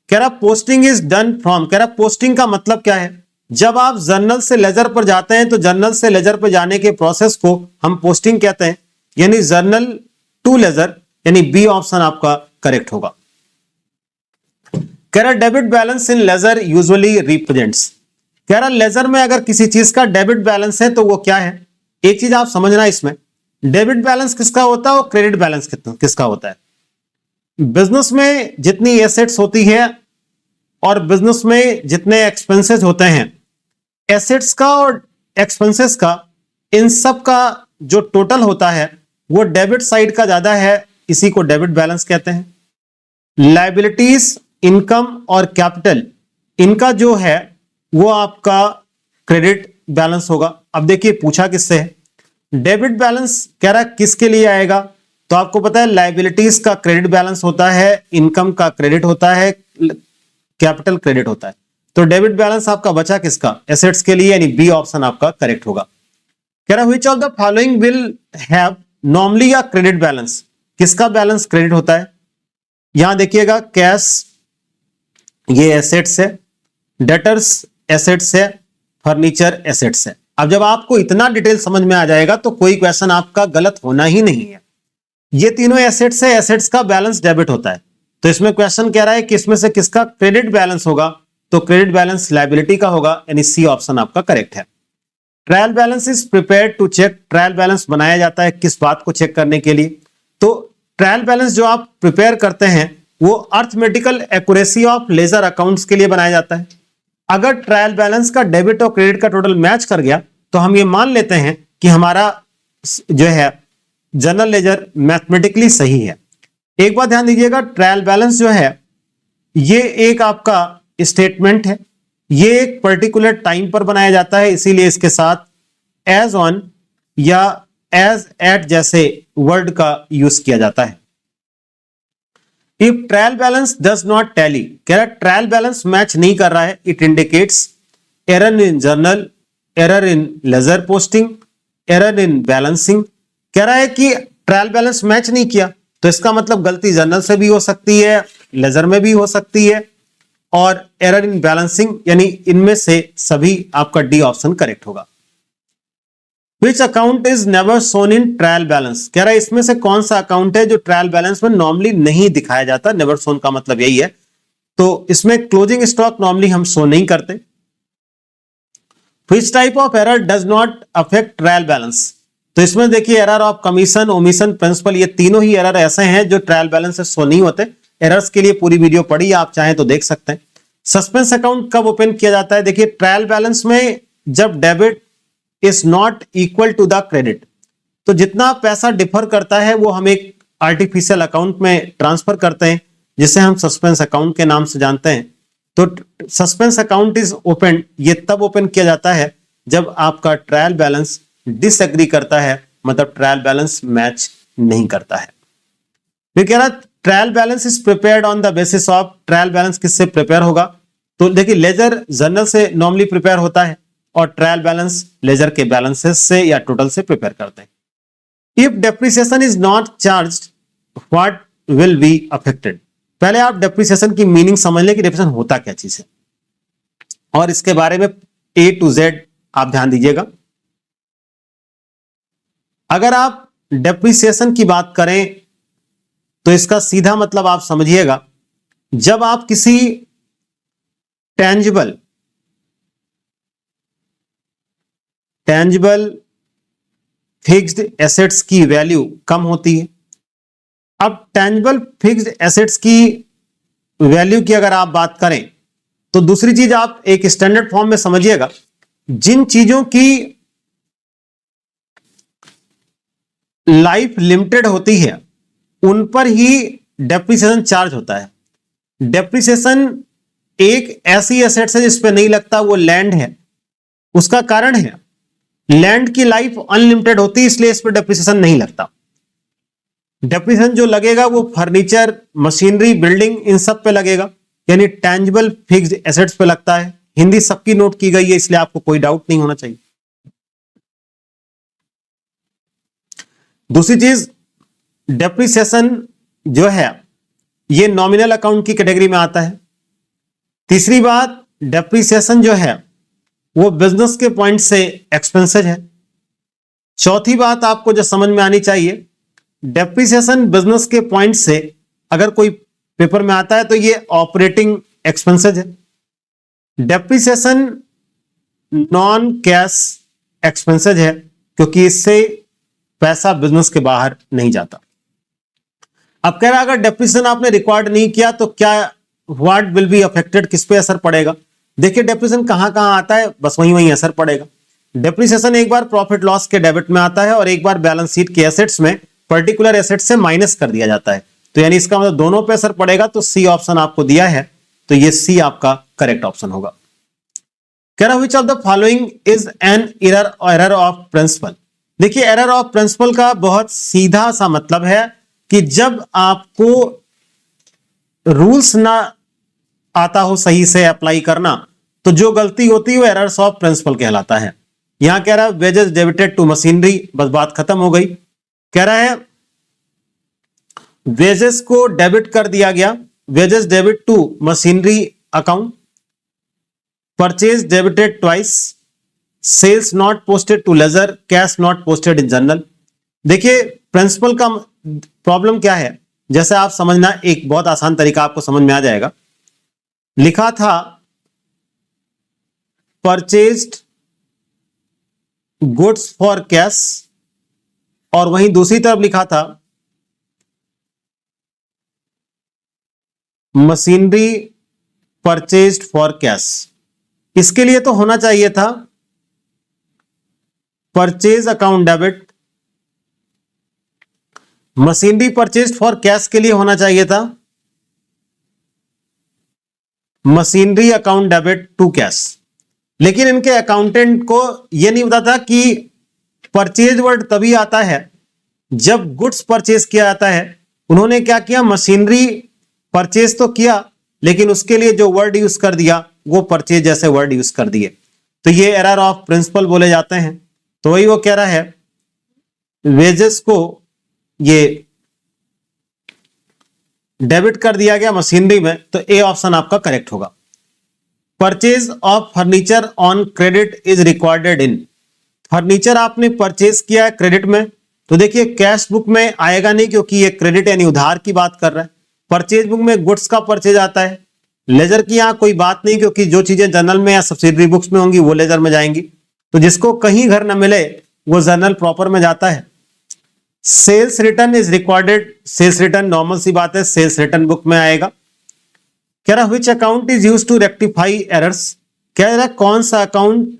कह रहा पोस्टिंग इज डन फ्रॉम, कह रहा पोस्टिंग का मतलब क्या है, जब आप जर्नल से लेजर पर जाते हैं तो जर्नल से लेजर पर जाने के प्रोसेस को हम पोस्टिंग कहते हैं, यानी जर्नल टू लेजर, यानी बी ऑप्शन आपका करेक्ट होगा। कह रहा debit balance in ledger usually represents, कह रहा लेजर में अगर किसी चीज का डेबिट बैलेंस है तो वो क्या है। एक चीज आप समझना इसमें, डेबिट बैलेंस किसका होता है और क्रेडिट बैलेंस किसका होता है। बिजनेस में जितनी एसेट्स होती है और बिजनेस में जितने एक्सपेंसेस होते हैं, एसेट्स का और एक्सपेंसेस का, इन सब का जो टोटल होता है वो डेबिट साइड का ज्यादा है, इसी को डेबिट बैलेंस कहते हैं। लायबिलिटीज, इनकम और कैपिटल, इनका जो है वो आपका क्रेडिट बैलेंस होगा। अब देखिए पूछा किससे है, डेबिट बैलेंस कह रहा है किसके लिए आएगा, तो आपको पता है लायबिलिटीज का क्रेडिट बैलेंस होता है, इनकम का क्रेडिट होता है, कैपिटल क्रेडिट होता है। तो डेबिट बैलेंस आपका बचा किसका, एसेट्स के लिए, यानी बी ऑप्शन आपका करेक्ट होगा। कह रहा which of the following will have normally a credit balance, किसका बैलेंस क्रेडिट होता है। यहां देखिएगा कैश ये एसेट्स है, डेटर्स एसेट्स है, फर्नीचर एसेट्स है। अब जब आपको इतना डिटेल समझ में आ जाएगा तो कोई क्वेश्चन आपका गलत होना ही नहीं है। ये तीनों एसेट्स है, एसेट्स का बैलेंस डेबिट होता है, तो इसमें क्वेश्चन कह रहा है कि इसमें से किसका क्रेडिट बैलेंस होगा, तो क्रेडिट बैलेंस लायबिलिटी का होगा, यानी सी ऑप्शन आपका करेक्ट है। Trial balance is prepared to check, trial balance बनाया जाता है किस बात को चेक करने के लिए, तो ट्रायल बैलेंस जो आप प्रिपेयर करते हैं वो arithmetical accuracy of ledger accounts के लिए बनाया जाता है। अगर ट्रायल बैलेंस का डेबिट और क्रेडिट का टोटल मैच कर गया तो हम ये मान लेते हैं कि हमारा जो है जनरल लेजर मैथमेटिकली सही है। एक बात ध्यान दीजिएगा, ट्रायल बैलेंस जो है ये एक आपका स्टेटमेंट है, ये एक पर्टिकुलर टाइम पर बनाया जाता है, इसीलिए इसके साथ एज ऑन या एज एट जैसे वर्ड का यूज किया जाता है। If trial balance does not tally, कह रहा है ट्रायल बैलेंस मैच नहीं कर रहा है, it indicates error in journal, error in ledger posting, error in balancing. कह रहा है कि ट्रायल बैलेंस मैच नहीं किया तो इसका मतलब गलती जर्नल से भी हो सकती है, लेजर में भी हो सकती है, और एरर इन बैलेंसिंग, यानी इनमें से सभी आपका डी ऑप्शन करेक्ट होगा। Which account is never shown in trial balance, कह रहा है इसमें से कौन सा अकाउंट है जो ट्रायल बैलेंस में नॉर्मली नहीं दिखाया जाता, नेवर शोन का मतलब यही है। तो इसमें क्लोजिंग स्टॉक नॉर्मली हम शो नहीं करते। Which type of error does not affect trial balance, तो इसमें देखिए error of commission, omission, principle, ये तीनों ही एरर ऐसे हैं जो ट्रायल बैलेंस से शो नहीं होते। एरर्स के लिए पूरी वीडियो पढ़ी, आप चाहें तो देख सकते हैं। सस्पेंस अकाउंट कब ओपन किया जाता है, देखिए ट्रायल बैलेंस में जब debit is not equal to the credit, तो जितना पैसा डिफर करता है वो हम एक आर्टिफिशियल अकाउंट में ट्रांसफर करते हैं, जिसे हम सस्पेंस अकाउंट के नाम से जानते हैं। तो सस्पेंस अकाउंट इज ओपन, ये तब ओपन किया जाता है जब आपका ट्रायल बैलेंस डिसएग्री करता है, मतलब ट्रायल बैलेंस मैच नहीं करता है। फिर कह रहा trial balance is prepared on the basis of, trial balance किससे प्रिपेयर होगा, तो देखिए लेजर जर्नल से नॉर्मली प्रिपेयर होता है और ट्रायल बैलेंस लेजर के बैलेंसेस से या टोटल से प्रिपेयर करते हैं। If depreciation is not charged what will be affected, पहले आप डेप्रिसिएशन की मीनिंग समझ लें कि डेप्रिसिएशन होता क्या चीज है, और इसके बारे में ए टू जेड आप ध्यान दीजिएगा। अगर आप डेप्रिसिएशन की बात करें तो इसका सीधा मतलब आप समझिएगा, जब आप किसी टेंजिबल फिक्स्ड एसेट्स की वैल्यू कम होती है। अब टेंजिबल फिक्स्ड एसेट्स की वैल्यू की अगर आप बात करें तो दूसरी चीज आप एक स्टैंडर्ड फॉर्म में समझिएगा, जिन चीजों की लाइफ लिमिटेड होती है उन पर ही डेप्रिसिएशन चार्ज होता है। डेप्रिसिएशन एक ऐसी एसेट्स है जिस पे नहीं लगता, वो लैंड है। उसका कारण है लैंड की लाइफ अनलिमिटेड होती है, इसलिए इस पर डेप्रिसिएशन नहीं लगता। डेप्रिसिएशन जो लगेगा वो फर्नीचर, मशीनरी, बिल्डिंग, इन सब पे लगेगा, यानी टेंजिबल फिक्स्ड एसेट्स पे लगता है। हिंदी सबकी नोट की गई है, इसलिए आपको कोई डाउट नहीं होना चाहिए। दूसरी चीज, डेप्रिसिएशन जो है ये नॉमिनल अकाउंट की कैटेगरी में आता है। तीसरी बात, डेप्रिसिएशन जो है वो बिजनेस के पॉइंट से एक्सपेंसेस है। चौथी बात आपको जो समझ में आनी चाहिए, डेप्रिसिएशन बिजनेस के पॉइंट से अगर कोई पेपर में आता है तो ये ऑपरेटिंग एक्सपेंसेस है। डेप्रिसिएशन नॉन कैश एक्सपेंसेस है, क्योंकि इससे पैसा बिजनेस के बाहर नहीं जाता। अब कह रहा है अगर डेप्रिसिएशन आपने रिकॉर्ड नहीं किया तो क्या व्हाट विल बी अफेक्टेड, किस पे असर पड़ेगा। देखिए डेप्रिसिएशन कहां कहां आता है, बस वहीं वहीं असर पड़ेगा। डेप्रिसिएशन एक बार प्रॉफिट लॉस के डेबिट में आता है और एक बार बैलेंस शीट के एसेट्स में पर्टिकुलर एसेट से माइनस कर दिया जाता है। तो यानी इसका मतलब दोनों पे असर पड़ेगा, तो सी ऑप्शन आपको दिया है, तो ये सी आपका करेक्ट ऑप्शन होगा। कह रहा which of the following is an error of principle. देखिए एरर ऑफ प्रिंसिपल का बहुत सीधा सा मतलब है कि जब आपको रूल्स ना आता हो सही से अप्लाई करना, तो जो गलती होती है वो एरर्स ऑफ प्रिंसिपल कहलाता है। यहां कह रहा है वेजेस डेबिटेड टू मशीनरी, बस बात खत्म हो गई। कह रहा है वेजेस को डेबिट कर दिया गया, wages debit to machinery account, purchase debited twice, sales not posted to ledger, cash not posted in journal. देखिए प्रिंसिपल का प्रॉब्लम क्या है, जैसे आप समझना, एक बहुत आसान तरीका आपको समझ में आ जाएगा। लिखा था परचेज्ड गुड्स फॉर कैश, और वहीं दूसरी तरफ लिखा था मशीनरी परचेज्ड फॉर कैश। इसके लिए तो होना चाहिए था purchase account debit, machinery purchased for cash के लिए होना चाहिए था machinery account debit to cash. लेकिन इनके अकाउंटेंट को यह नहीं पता था कि परचेज वर्ड तभी आता है जब गुड्स परचेज किया जाता है। उन्होंने क्या किया, मशीनरी परचेज तो किया लेकिन उसके लिए जो वर्ड यूज कर दिया वो परचेज जैसे वर्ड यूज कर दिए, तो ये एरर ऑफ प्रिंसिपल बोले जाते हैं। तो वही वो कह रहा है वेजेस को ये डेबिट कर दिया गया मशीनरी में, तो ए ऑप्शन आपका करेक्ट होगा। Purchase of furniture on credit is recorded in, furniture आपने परचेज किया है क्रेडिट में, तो देखिए कैश बुक में आएगा नहीं क्योंकि ये क्रेडिट यानी उधार की बात कर रहा है। परचेज बुक में गुड्स का परचेज आता है, लेजर की यहां कोई बात नहीं क्योंकि जो चीजें जर्नल में या सब्सिडरी बुक्स में होंगी वो लेजर में जाएंगी। तो जिसको कहीं घर न मिले वो जर्नल प्रॉपर में जाता है। Sales return is recorded, sales return normal सी बात है, सेल्स रिटर्न बुक में आएगा। कह रहा which account is use to rectify errors, कह रहा कौन सा अकाउंट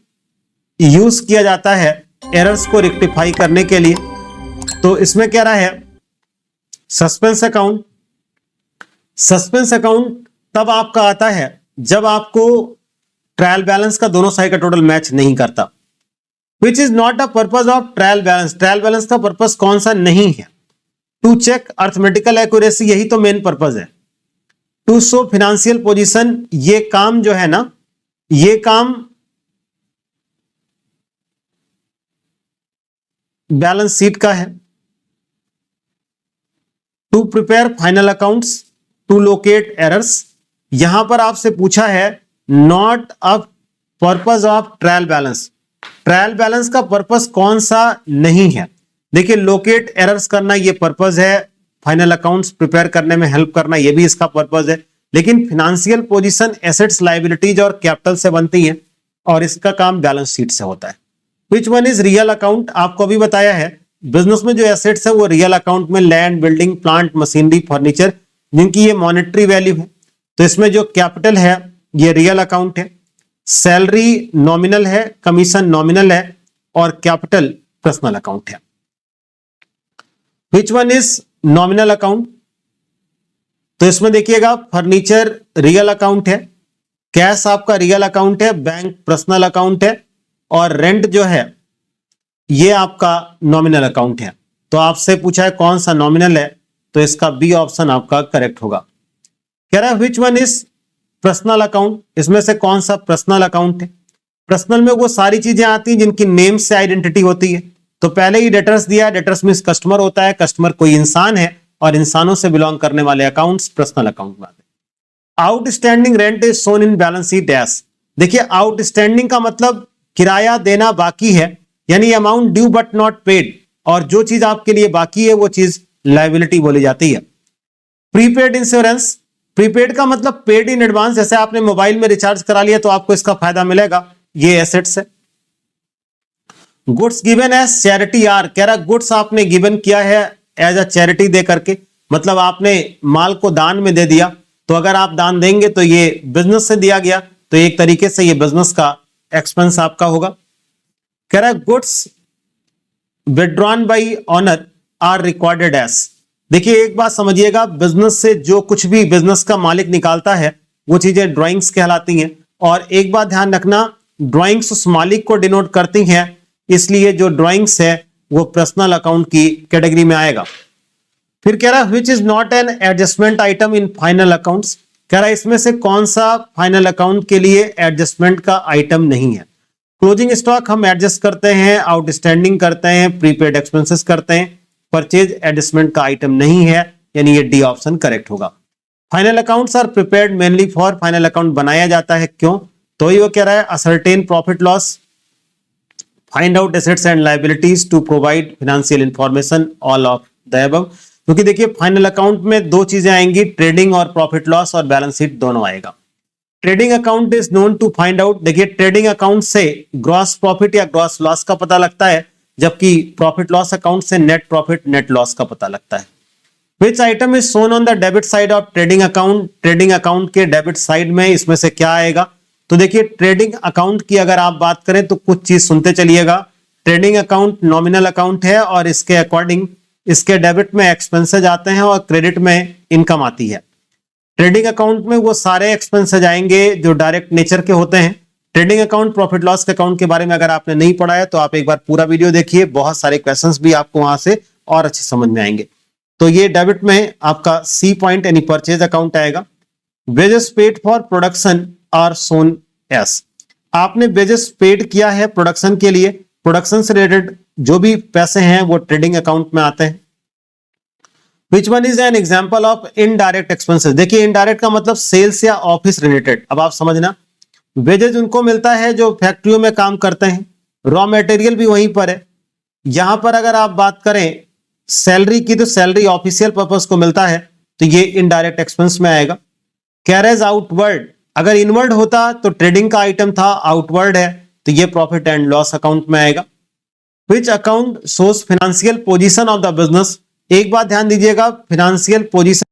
यूज किया जाता है एरर्स को रेक्टिफाई करने के लिए। तो इसमें कह रहा है सस्पेंस अकाउंट। सस्पेंस अकाउंट तब आपका आता है जब आपको ट्रायल बैलेंस का दोनों साइड का टोटल मैच नहीं करता। Which is not a purpose of trial balance, trial balance का पर्पज कौन सा नहीं है। टू चेक अर्थमेटिकल एक्यूरेसी, यही तो मेन पर्पज है। टू शो फिनेंशियल पोजीशन, ये काम जो है ना, ये काम बैलेंस शीट का है। To prepare final accounts, to locate errors, यहां पर आपसे पूछा है not a purpose of trial balance, trial balance का पर्पस कौन सा नहीं है। देखिए लोकेट एरर्स करना ये पर्पस है, फाइनल अकाउंट्स प्रिपेयर करने में हेल्प करना ये भी इसका पर्पस है। लेकिन फिनेंशियल पोजीशन एसेट्स लायबिलिटीज और कैपिटल से बनती है और इसका काम बैलेंस शीट से होता है। Which one is real account, आपको अभी बताया है बिजनेस में जो एसेट्स है वो रियल अकाउंट में land, building, plant, machinery, furniture, जिनकी ये मॉनेटरी वैल्यू है। तो इसमें जो कैपिटल है ये रियल अकाउंट है, सैलरी नॉमिनल है, कमीशन नॉमिनल है और कैपिटल पर्सनल अकाउंट है। Which one is nominal account, तो इसमें देखिएगा फर्नीचर रियल अकाउंट है, कैश आपका रियल अकाउंट है, बैंक पर्सनल अकाउंट है और रेंट जो है ये आपका नॉमिनल अकाउंट है। तो आपसे पूछा है कौन सा नॉमिनल है, तो इसका बी ऑप्शन आपका करेक्ट होगा। कह रहा है which one is personal account, इसमें से कौन सा पर्सनल अकाउंट है। पर्सनल में वो सारी चीजें आती हैं जिनकी नेम से आइडेंटिटी होती है। तो पहले ही डेटर्स दिया, डेटर्स मींस कस्टमर होता है, कस्टमर कोई इंसान है और इंसानों से बिलोंग करने वाले अकाउंट्स पर्सनल अकाउंट में आते हैं। Outstanding rent is shown in balance sheet as, देखिए आउटस्टैंडिंग का मतलब किराया देना बाकी है, यानी amount due but not paid, और जो चीज आपके लिए बाकी है वो चीज लायबिलिटी बोली जाती है। प्रीपेड इंश्योरेंस, प्रीपेड का मतलब पेड इन एडवांस, जैसे आपने मोबाइल में रिचार्ज करा लिया तो आपको इसका फायदा मिलेगा, ये एसेट्स है। Goods given as charity are, कह रहा गुड्स आपने गिवन किया है एज अ चैरिटी दे करके, मतलब आपने माल को दान में दे दिया, तो अगर आप दान देंगे तो ये बिजनेस से दिया गया, तो एक तरीके से ये बिजनेस का एक्सपेंस आपका होगा। कह रहा है goods withdrawn by owner are recorded as. देखिए एक बात समझिएगा, बिजनेस से जो कुछ भी बिजनेस का मालिक निकालता है वो चीजें ड्राइंग्स कहलाती हैं। और एक बात ध्यान रखना, ड्राइंग्स उस मालिक को डिनोट करती हैं, इसलिए जो ड्राइंग्स है वो पर्सनल अकाउंट की कैटेगरी में आएगा। फिर कह रहा है which is not an adjustment item in final accounts. कह रहा है इसमें से कौन सा फाइनल अकाउंट के लिए एडजस्टमेंट का आइटम नहीं है। क्लोजिंग स्टॉक हम एडजस्ट करते हैं, आउटस्टैंडिंग करते हैं, प्रीपेड एक्सपेंसेस करते हैं, परचेज एडजस्टमेंट का आइटम नहीं है, यानी ये डी ऑप्शन करेक्ट होगा। Final accounts are prepared mainly for, final account बनाया जाता है क्यों, तो ये वो कह रहा है ascertain profit loss, find out assets and liabilities, to provide financial information, all of the above. क्योंकि देखिए फाइनल अकाउंट में दो चीजें आएंगी, ट्रेडिंग और प्रॉफिट लॉस और बैलेंस शीट दोनों आएगा। Trading account is known to find out, देखिए ट्रेडिंग अकाउंट से ग्रॉस प्रॉफिट या ग्रॉस लॉस का पता लगता है, जबकि प्रॉफिट लॉस अकाउंट से नेट प्रॉफिट नेट लॉस का पता लगता है। Which item is shown on the debit side of trading account, trading account के डेबिट साइड में इसमें से क्या आएगा। तो देखिए ट्रेडिंग अकाउंट की अगर आप बात करें तो कुछ चीज सुनते चलिएगा। ट्रेडिंग अकाउंट नॉमिनल अकाउंट है और इसके अकॉर्डिंग इसके डेबिट में एक्सपेंसेज आते हैं और क्रेडिट में इनकम आती है। ट्रेडिंग अकाउंट में वो सारे एक्सपेंसेज आएंगे जो डायरेक्ट नेचर के होते हैं। ट्रेडिंग अकाउंट प्रॉफिट लॉस के अकाउंट के बारे में अगर आपने नहीं पढ़ा है तो आप एक बार पूरा वीडियो देखिए, बहुत सारे क्वेश्चंस भी आपको वहां से और अच्छे समझ में आएंगे। तो ये डेबिट में आपका सी पॉइंट यानी परचेज अकाउंट आएगा। Wages paid for production are shown as, आपने वेजेस पेड किया है प्रोडक्शन के लिए, प्रोडक्शन से रिलेटेड जो भी पैसे हैं वो ट्रेडिंग अकाउंट में आते हैं। Which one is an example of indirect expenses, देखिए इनडायरेक्ट का मतलब सेल्स या ऑफिस रिलेटेड। अब आप समझना, वेजेज उनको मिलता है जो फैक्ट्रियों में काम करते हैं, रॉ मटेरियल भी वहीं पर है। यहां पर अगर आप बात करें सैलरी की, तो सैलरी ऑफिशियल पर्पस को मिलता है, तो ये इनडायरेक्ट एक्सपेंस में आएगा। कैरेज आउटवर्ड, अगर इनवर्ड होता तो ट्रेडिंग का आइटम था, आउटवर्ड है तो ये प्रॉफिट एंड लॉस अकाउंट में आएगा। Which account shows financial position of the business, एक बात ध्यान दीजिएगा, फाइनेंशियल पोजीशन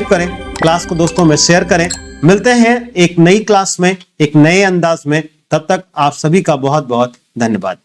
करें, क्लास को दोस्तों में शेयर करें। मिलते हैं एक नई क्लास में, एक नए अंदाज में। तब तक आप सभी का बहुत बहुत धन्यवाद।